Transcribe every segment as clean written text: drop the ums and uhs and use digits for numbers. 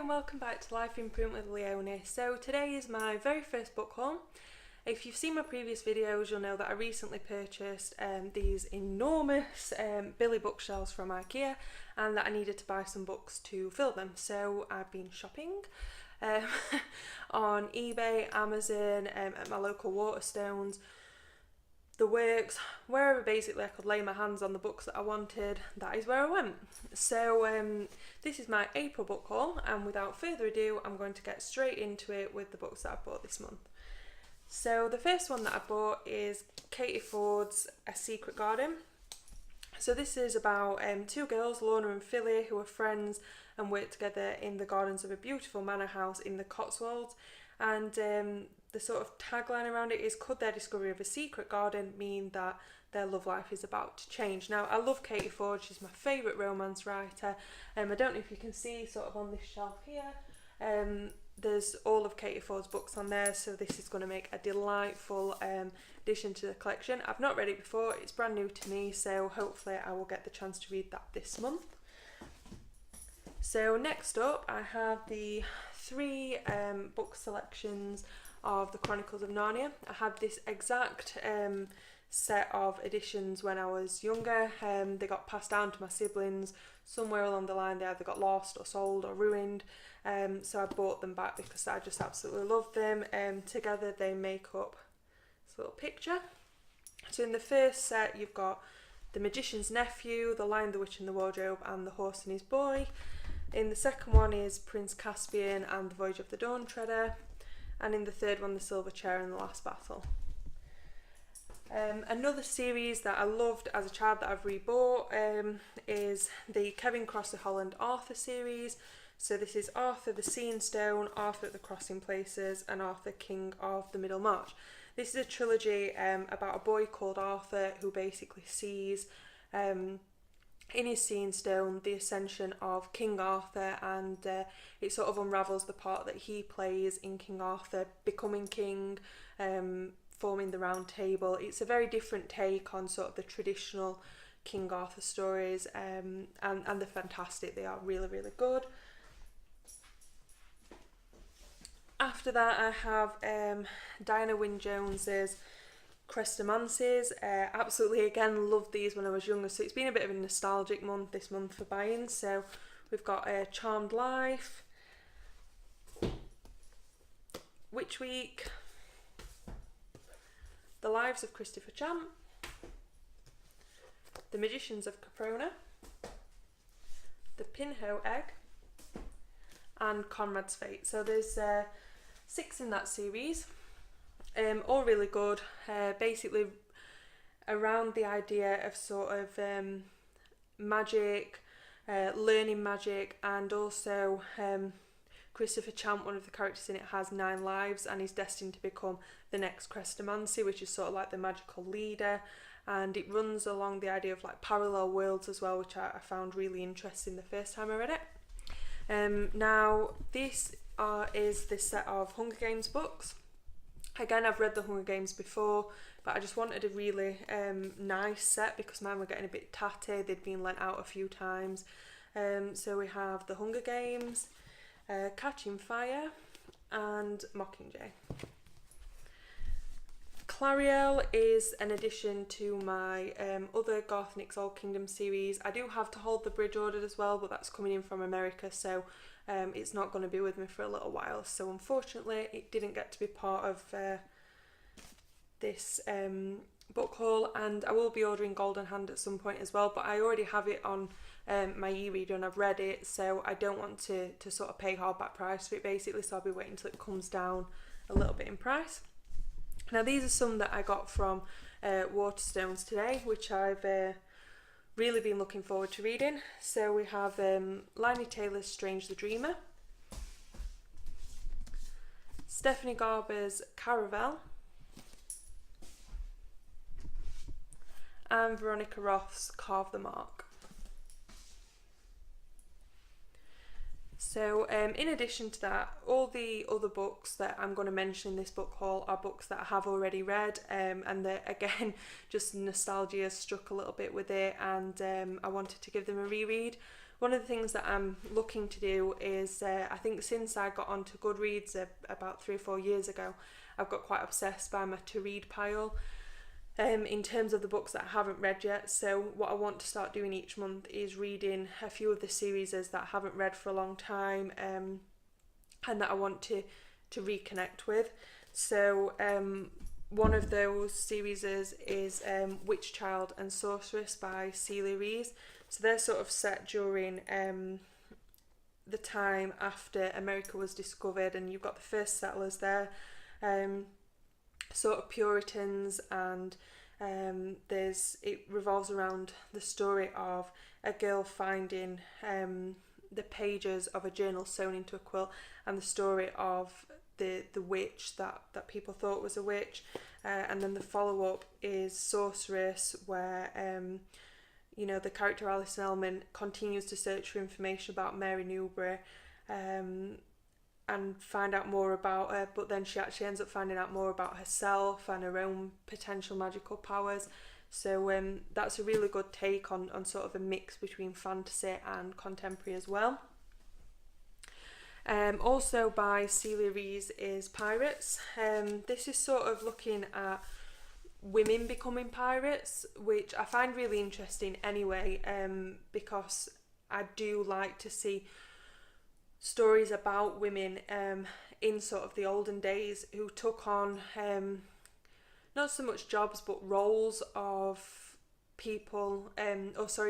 and welcome back to Life in Print with Leonie. So today is my very first book haul. If you've seen my previous videos, you'll know that I recently purchased these enormous Billy bookshelves from IKEA, and that I needed to buy some books to fill them. So I've been shopping on eBay, Amazon, at my local Waterstones, the works, wherever basically I could lay my hands on the books that I wanted, that is where I went. So this is my April book haul, and without further ado I'm going to get straight into it with the books that I bought this month. So the first one that I bought is Katie Ford's A Secret Garden. So this is about two girls, Lorna and Philly, who are friends and work together in the gardens of a beautiful manor house in the Cotswolds, and the sort of tagline around it is, could their discovery of a secret garden mean that their love life is about to change? Now, I love Katie Ford, she's my favourite romance writer. I don't know if you can see sort of on this shelf here, there's all of Katie Ford's books on there, so this is going to make a delightful addition to the collection. I've not read it before, it's brand new to me, so hopefully I will get the chance to read that this month. So next up I have the three book selections of the Chronicles of Narnia. I had this exact set of editions when I was younger. They got passed down to my siblings. Somewhere along the line they either got lost or sold or ruined, so I bought them back because I just absolutely love them. Together they make up this little picture. So in the first set you've got The Magician's Nephew, The Lion, the Witch and the Wardrobe, and The Horse and His Boy. In the second one is Prince Caspian and The Voyage of the Dawn Treader. And in the third one, The Silver Chair and The Last Battle. Another series that I loved as a child that I've rebought is the Kevin Crossley Holland Arthur series. So this is Arthur the Seeing Stone, Arthur at the Crossing Places, and Arthur King of the Middle March. This is a trilogy about a boy called Arthur who basically sees in his Seeing Stone the ascension of King Arthur, and it sort of unravels the part that he plays in King Arthur becoming king, forming the Round Table. It's a very different take on sort of the traditional King Arthur stories, and they're fantastic. They are really, really good. After that I have Diana Wynne Jones's Chrestomancies. Absolutely, again, loved these when I was younger, so it's been a bit of a nostalgic month this month for buying. So we've got Charmed Life, Witch Week, The Lives of Christopher Champ, The Magicians of Caprona, The Pinho Egg, and Conrad's Fate. So there's 6 in that series. All really good, basically around the idea of sort of magic, learning magic, and also Christopher Champ, one of the characters in it, has 9 lives and is destined to become the next Chrestomancy, which is sort of like the magical leader, and it runs along the idea of like parallel worlds as well, which I found really interesting the first time I read it. Now this is this set of Hunger Games books. Again, I've read the Hunger Games before, but I just wanted a really nice set because mine were getting a bit tatty. They'd been lent out a few times. So we have the Hunger Games, Catching Fire, and Mockingjay. Clariel is an addition to my other Garth Nick's Old Kingdom series. I do have To Hold the Bridge ordered as well, but that's coming in from America, so it's not going to be with me for a little while. So unfortunately it didn't get to be part of this book haul, and I will be ordering Golden Hand at some point as well, but I already have it on my e-reader and I've read it, so I don't want to sort of pay hardback price for it basically, so I'll be waiting until it comes down a little bit in price. Now these are some that I got from Waterstones today, which I've really been looking forward to reading. So we have Laini Taylor's Strange the Dreamer, Stephanie Garber's Caravel, and Veronica Roth's Carve the Mark. So in addition to that, all the other books that I'm going to mention in this book haul are books that I have already read, and that, again, just nostalgia struck a little bit with it, and I wanted to give them a reread. One of the things that I'm looking to do is, I think since I got onto Goodreads about 3 or 4 years ago, I've got quite obsessed by my to-read pile. In terms of the books that I haven't read yet. So what I want to start doing each month is reading a few of the series that I haven't read for a long time, and that I want to reconnect with. So one of those series is Witch Child and Sorceress by Celia Rees. So they're sort of set during the time after America was discovered, and you've got the first settlers there, sort of Puritans, and it revolves around the story of a girl finding the pages of a journal sewn into a quilt, and the story of the witch that people thought was a witch, and then the follow-up is Sorceress, where the character Alison Ellman continues to search for information about Mary Newbury, and find out more about her, but then she actually ends up finding out more about herself and her own potential magical powers. So that's a really good take on sort of a mix between fantasy and contemporary as well. Also by Celia Rees is Pirates. This is sort of looking at women becoming pirates, which I find really interesting anyway, because I do like to see stories about women in sort of the olden days who took on not so much jobs but roles of people,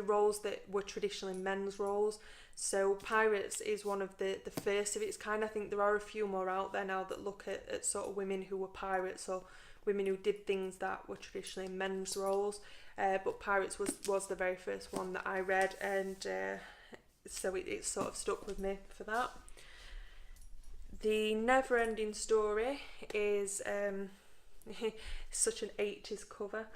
roles that were traditionally men's roles. So Pirates is one of the first of its kind. I think there are a few more out there now that look at sort of women who were pirates, or women who did things that were traditionally men's roles, but Pirates was the very first one that I read, and so it sort of stuck with me for that. The Never Ending Story is such an 80s cover.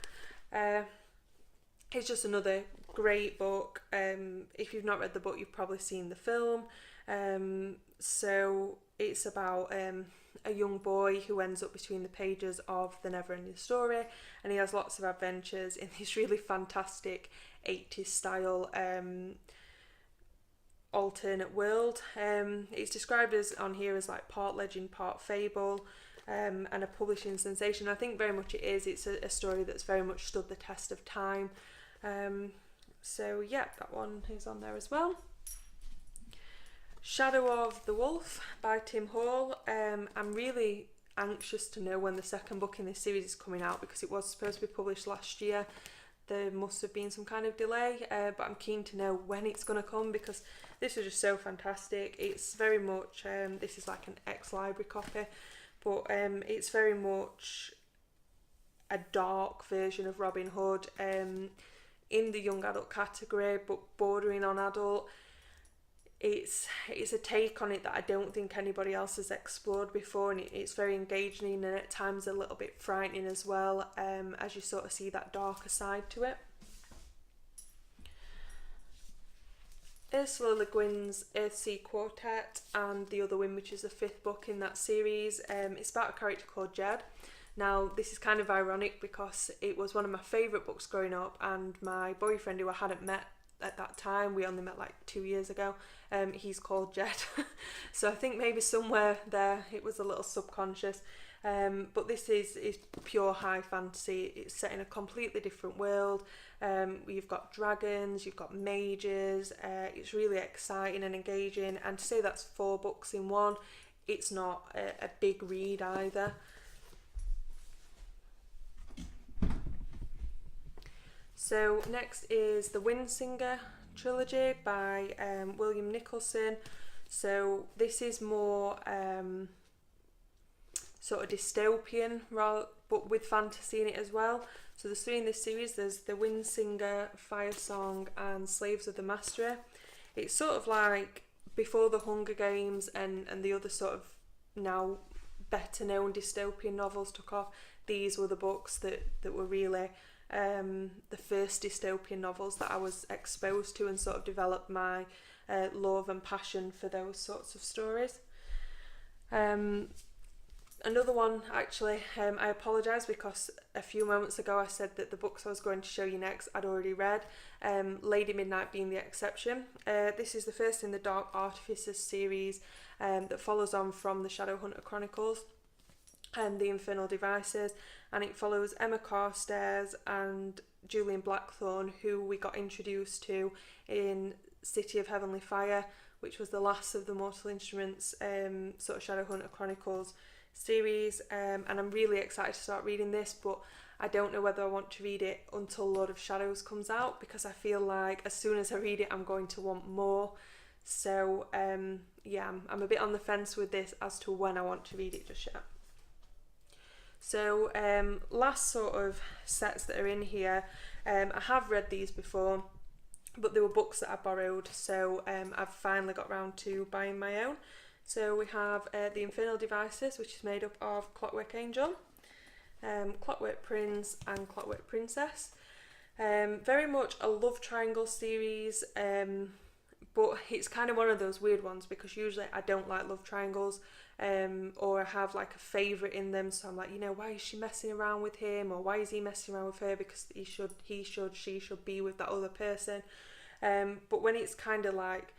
It's just another great book. If you've not read the book, you've probably seen the film. So it's about a young boy who ends up between the pages of The Never Ending Story, and he has lots of adventures in this really fantastic 80s style alternate world. It's described as on here as like part legend, part fable, and a publishing sensation. I think very much it is. It's a story that's very much stood the test of time. So yeah, that one is on there as well. Shadow of the Wolf by Tim Hall. I'm really anxious to know when the second book in this series is coming out, because it was supposed to be published last year. There must have been some kind of delay, but I'm keen to know when it's going to come, because this is just so fantastic. It's very much, this is like an ex-library copy, but it's very much a dark version of Robin Hood, in the young adult category, but bordering on adult. It's a take on it that I don't think anybody else has explored before, and it's very engaging and at times a little bit frightening as well, as you sort of see that darker side to it. Ursula Le Guin's Earthsea Quartet and The Other Wind, which is the 5th book in that series. It's about a character called Jed. Now, this is kind of ironic because it was one of my favourite books growing up, and my boyfriend, who I hadn't met at that time, we only met like 2 years ago, he's called Jed. So I think maybe somewhere there it was a little subconscious. But this is pure high fantasy. It's set in a completely different world. You've got dragons, you've got mages. It's really exciting and engaging, and to say that's 4 books in one, it's not a big read either. So next is the Windsinger trilogy by William Nicholson. So this is more sort of dystopian, but with fantasy in it as well. So there's 3 in this series. There's the Windsinger, Firesong, and Slaves of the Mastery. It's sort of like before the Hunger Games and the other sort of now better known dystopian novels took off. These were the books that were really the first dystopian novels that I was exposed to, and sort of developed my love and passion for those sorts of stories. Another one, actually, I apologise because a few moments ago I said that the books I was going to show you next I'd already read, Lady Midnight being the exception. This is the first in the Dark Artificers series that follows on from the Shadowhunter Chronicles and the Infernal Devices, and it follows Emma Carstairs and Julian Blackthorne, who we got introduced to in City of Heavenly Fire, which was the last of the Mortal Instruments sort of Shadowhunter Chronicles series, and I'm really excited to start reading this, but I don't know whether I want to read it until Lord of Shadows comes out, because I feel like as soon as I read it I'm going to want more. So yeah, I'm a bit on the fence with this as to when I want to read it just yet. So last sort of sets that are in here, I have read these before, but they were books that I borrowed, so I've finally got round to buying my own. So we have the Infernal Devices, which is made up of Clockwork Angel, Clockwork Prince and Clockwork Princess. Very much a love triangle series, but it's kind of one of those weird ones because usually I don't like love triangles, or have like a favourite in them, so I'm like, you know, why is she messing around with him, or why is he messing around with her, because she should be with that other person. But when it's kind of like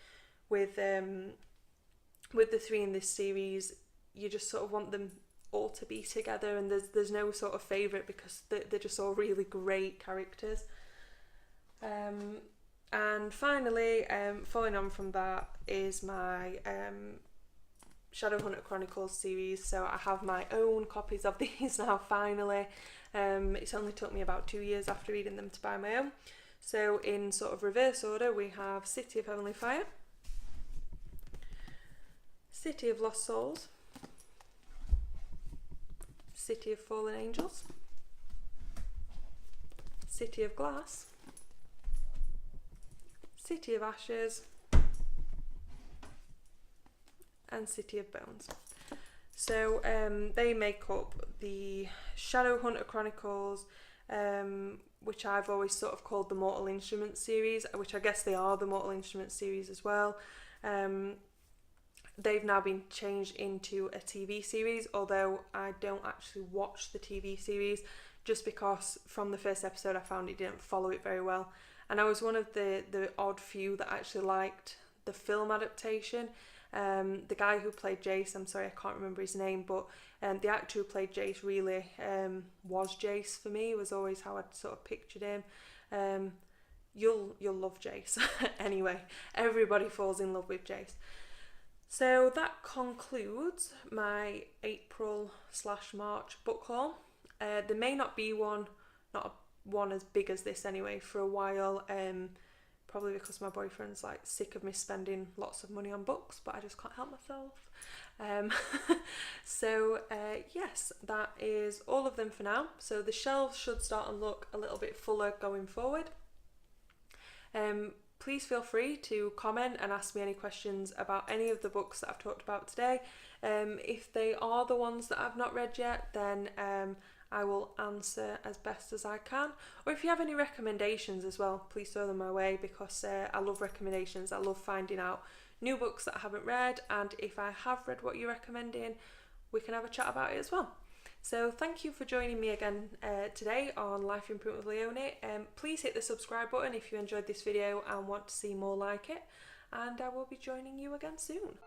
with the three in this series, you just sort of want them all to be together, and there's no sort of favourite because they're just all really great characters. And finally, following on from that is my Shadowhunter Chronicles series. So I have my own copies of these now, finally. It's only took me about 2 years after reading them to buy my own. So in sort of reverse order, we have City of Heavenly Fire, City of Lost Souls, City of Fallen Angels, City of Glass, City of Ashes, and City of Bones. So they make up the Shadowhunter Chronicles, which I've always sort of called the Mortal Instruments series, which I guess they are the Mortal Instruments series as well. They've now been changed into a TV series, although I don't actually watch the TV series, just because from the first episode I found it didn't follow it very well. And I was one of the odd few that actually liked the film adaptation. The guy who played Jace, I'm sorry I can't remember his name, but the actor who played Jace really was Jace for me, was always how I'd sort of pictured him. You'll love Jace. Anyway, everybody falls in love with Jace. So that concludes my April/March book haul. There may not be one as big as this anyway for a while, probably because my boyfriend's like sick of me spending lots of money on books, but I just can't help myself. So yes, that is all of them for now. So the shelves should start to look a little bit fuller going forward. Please feel free to comment and ask me any questions about any of the books that I've talked about today. If they are the ones that I've not read yet, then I will answer as best as I can. Or if you have any recommendations as well, please throw them my way, because I love recommendations. I love finding out new books that I haven't read, and if I have read what you're recommending, we can have a chat about it as well. So thank you for joining me again today on Life Improvement with Leonie. Please hit the subscribe button if you enjoyed this video and want to see more like it, and I will be joining you again soon.